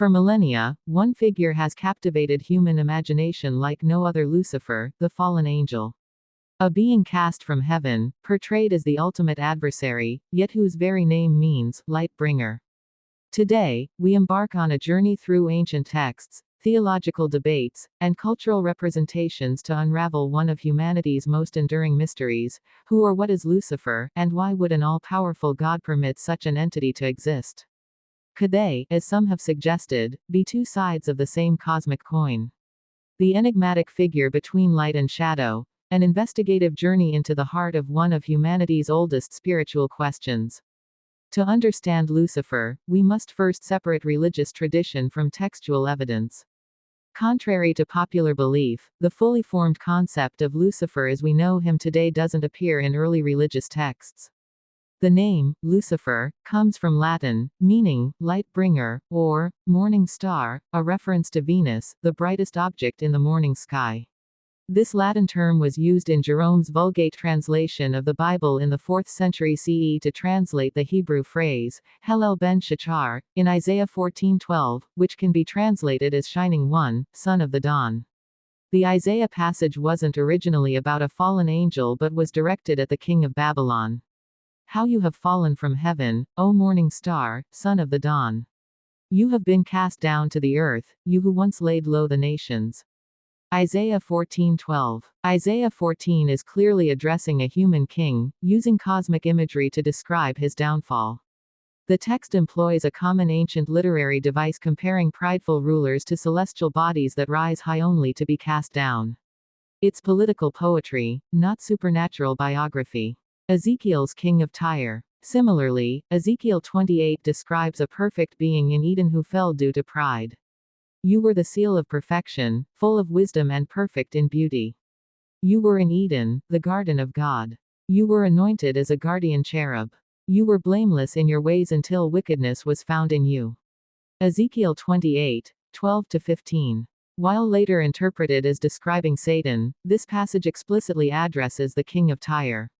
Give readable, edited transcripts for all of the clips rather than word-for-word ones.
For millennia, one figure has captivated human imagination like no other: Lucifer, the fallen angel. A being cast from heaven, portrayed as the ultimate adversary, yet whose very name means light bringer. Today, we embark on a journey through ancient texts, theological debates, and cultural representations to unravel one of humanity's most enduring mysteries: who or what is Lucifer, and why would an all-powerful God permit such an entity to exist? Could they, as some have suggested, be two sides of the same cosmic coin? The enigmatic figure between light and shadow, an investigative journey into the heart of one of humanity's oldest spiritual questions. To understand Lucifer, we must first separate religious tradition from textual evidence. Contrary to popular belief, the fully formed concept of Lucifer as we know him today doesn't appear in early religious texts. The name, Lucifer, comes from Latin, meaning light bringer, or morning star, a reference to Venus, the brightest object in the morning sky. This Latin term was used in Jerome's Vulgate translation of the Bible in the 4th century CE to translate the Hebrew phrase, Hallel ben Shachar, in Isaiah 14:12, which can be translated as Shining One, Son of the Dawn. The Isaiah passage wasn't originally about a fallen angel but was directed at the king of Babylon. How you have fallen from heaven, O morning star, son of the dawn! You have been cast down to the earth, you who once laid low the nations. Isaiah 14:12. Isaiah 14 is clearly addressing a human king, using cosmic imagery to describe his downfall. The text employs a common ancient literary device comparing prideful rulers to celestial bodies that rise high only to be cast down. It's political poetry, not supernatural biography. Ezekiel's king of Tyre. Similarly, Ezekiel 28 describes a perfect being in Eden who fell due to pride. You were the seal of perfection, full of wisdom and perfect in beauty. You were in Eden, the garden of God. You were anointed as a guardian cherub. You were blameless in your ways until wickedness was found in you. Ezekiel 28:12-15. While later interpreted as describing Satan, this passage explicitly addresses the king of Tyre.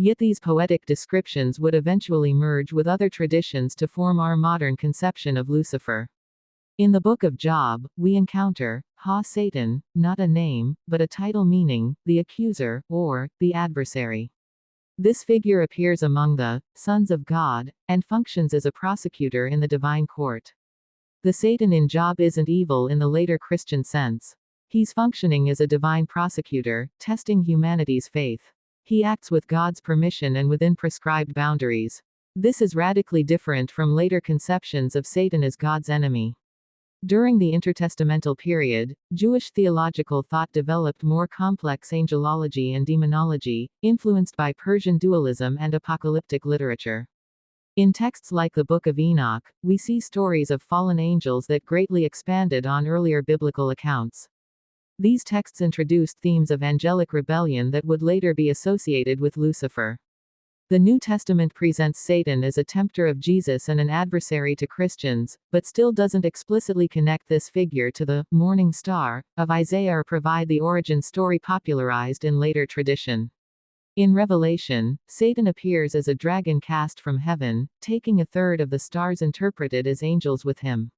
Yet these poetic descriptions would eventually merge with other traditions to form our modern conception of Lucifer. In the book of Job, we encounter Satan, not a name, but a title meaning the accuser, or the adversary. This figure appears among the sons of God, and functions as a prosecutor in the divine court. The Satan in Job isn't evil in the later Christian sense. He's functioning as a divine prosecutor, testing humanity's faith. He acts with God's permission and within prescribed boundaries. This is radically different from later conceptions of Satan as God's enemy. During the intertestamental period, Jewish theological thought developed more complex angelology and demonology, influenced by Persian dualism and apocalyptic literature. In texts like the Book of Enoch, we see stories of fallen angels that greatly expanded on earlier biblical accounts. These texts introduced themes of angelic rebellion that would later be associated with Lucifer. The New Testament presents Satan as a tempter of Jesus and an adversary to Christians, but still doesn't explicitly connect this figure to the morning star of Isaiah or provide the origin story popularized in later tradition. In Revelation, Satan appears as a dragon cast from heaven, taking a third of the stars interpreted as angels with him.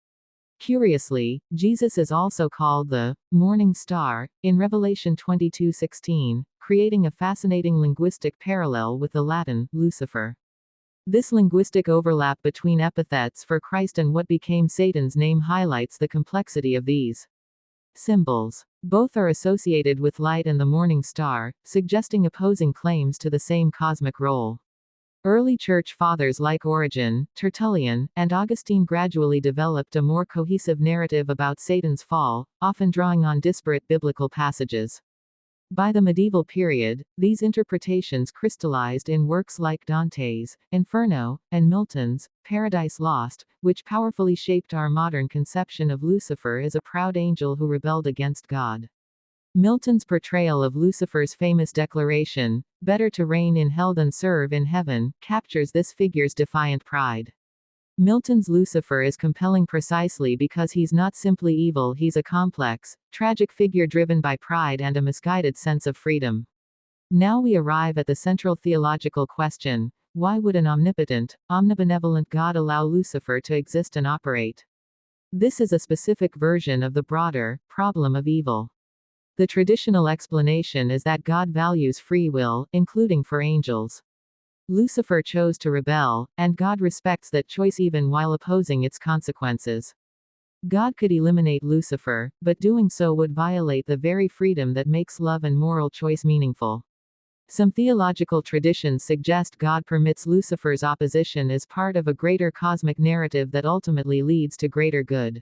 Curiously, Jesus is also called the morning star in Revelation 22:16, creating a fascinating linguistic parallel with the Latin Lucifer. This linguistic overlap between epithets for Christ and what became Satan's name highlights the complexity of these symbols. Both are associated with light and the morning star, suggesting opposing claims to the same cosmic role. Early church fathers like Origen, Tertullian, and Augustine gradually developed a more cohesive narrative about Satan's fall, often drawing on disparate biblical passages. By the medieval period, these interpretations crystallized in works like Dante's Inferno and Milton's Paradise Lost, which powerfully shaped our modern conception of Lucifer as a proud angel who rebelled against God. Milton's portrayal of Lucifer's famous declaration, "Better to reign in hell than serve in heaven," captures this figure's defiant pride. Milton's Lucifer is compelling precisely because he's not simply evil, he's a complex, tragic figure driven by pride and a misguided sense of freedom. Now we arrive at the central theological question: why would an omnipotent, omnibenevolent God allow Lucifer to exist and operate? This is a specific version of the broader problem of evil. The traditional explanation is that God values free will, including for angels. Lucifer chose to rebel, and God respects that choice even while opposing its consequences. God could eliminate Lucifer, but doing so would violate the very freedom that makes love and moral choice meaningful. Some theological traditions suggest God permits Lucifer's opposition as part of a greater cosmic narrative that ultimately leads to greater good.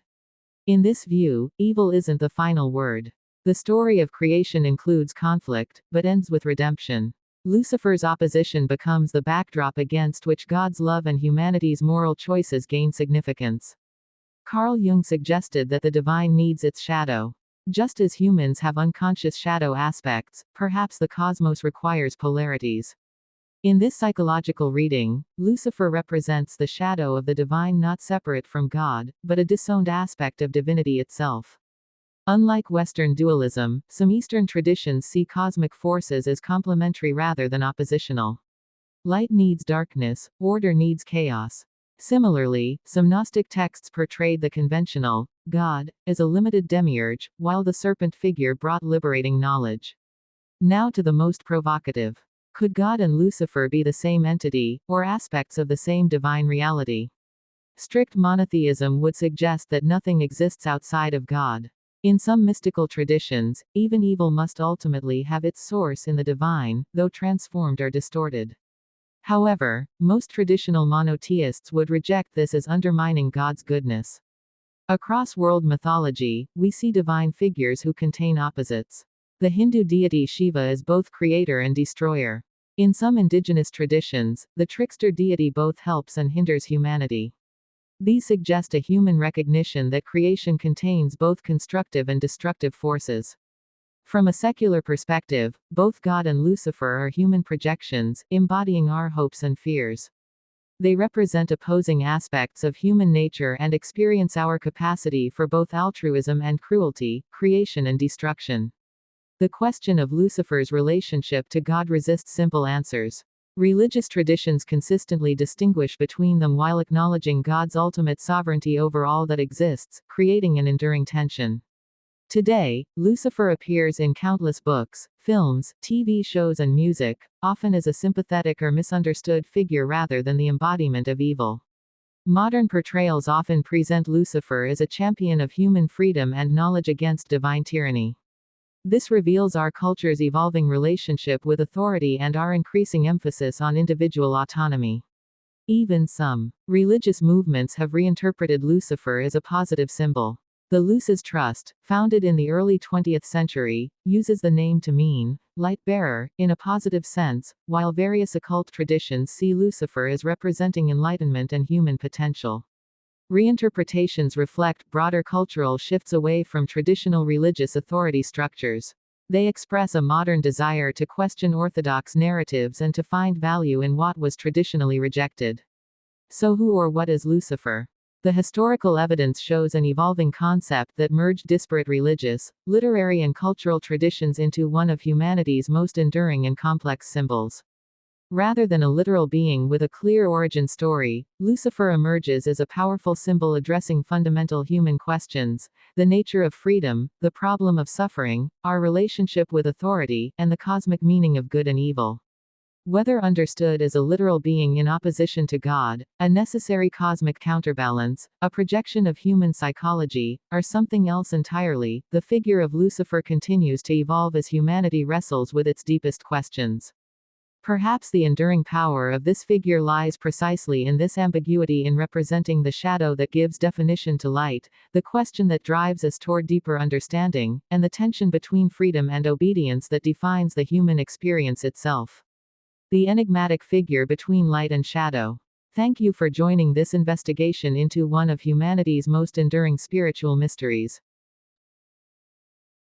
In this view, evil isn't the final word. The story of creation includes conflict, but ends with redemption. Lucifer's opposition becomes the backdrop against which God's love and humanity's moral choices gain significance. Carl Jung suggested that the divine needs its shadow. Just as humans have unconscious shadow aspects, perhaps the cosmos requires polarities. In this psychological reading, Lucifer represents the shadow of the divine, not separate from God, but a disowned aspect of divinity itself. Unlike Western dualism, some Eastern traditions see cosmic forces as complementary rather than oppositional. Light needs darkness, order needs chaos. Similarly, some Gnostic texts portrayed the conventional God as a limited demiurge, while the serpent figure brought liberating knowledge. Now to the most provocative. Could God and Lucifer be the same entity, or aspects of the same divine reality? Strict monotheism would suggest that nothing exists outside of God. In some mystical traditions, even evil must ultimately have its source in the divine, though transformed or distorted. However, most traditional monotheists would reject this as undermining God's goodness. Across world mythology, we see divine figures who contain opposites. The Hindu deity Shiva is both creator and destroyer. In some indigenous traditions, the trickster deity both helps and hinders humanity. These suggest a human recognition that creation contains both constructive and destructive forces. From a secular perspective, both God and Lucifer are human projections, embodying our hopes and fears. They represent opposing aspects of human nature and experience our capacity for both altruism and cruelty, creation and destruction. The question of Lucifer's relationship to God resists simple answers. Religious traditions consistently distinguish between them while acknowledging God's ultimate sovereignty over all that exists, creating an enduring tension. Today, Lucifer appears in countless books, films, TV shows and music, often as a sympathetic or misunderstood figure rather than the embodiment of evil. Modern portrayals often present Lucifer as a champion of human freedom and knowledge against divine tyranny. This reveals our culture's evolving relationship with authority and our increasing emphasis on individual autonomy. Even some religious movements have reinterpreted Lucifer as a positive symbol. The Lucis Trust, founded in the early 20th century, uses the name to mean light bearer in a positive sense, while various occult traditions see Lucifer as representing enlightenment and human potential. Reinterpretations reflect broader cultural shifts away from traditional religious authority structures. They express a modern desire to question orthodox narratives and to find value in what was traditionally rejected. So who or what is Lucifer? The historical evidence shows an evolving concept that merged disparate religious, literary and cultural traditions into one of humanity's most enduring and complex symbols. Rather than a literal being with a clear origin story, Lucifer emerges as a powerful symbol addressing fundamental human questions: the nature of freedom, the problem of suffering, our relationship with authority, and the cosmic meaning of good and evil. Whether understood as a literal being in opposition to God, a necessary cosmic counterbalance, a projection of human psychology, or something else entirely, the figure of Lucifer continues to evolve as humanity wrestles with its deepest questions. Perhaps the enduring power of this figure lies precisely in this ambiguity, in representing the shadow that gives definition to light, the question that drives us toward deeper understanding, and the tension between freedom and obedience that defines the human experience itself. The enigmatic figure between light and shadow. Thank you for joining this investigation into one of humanity's most enduring spiritual mysteries.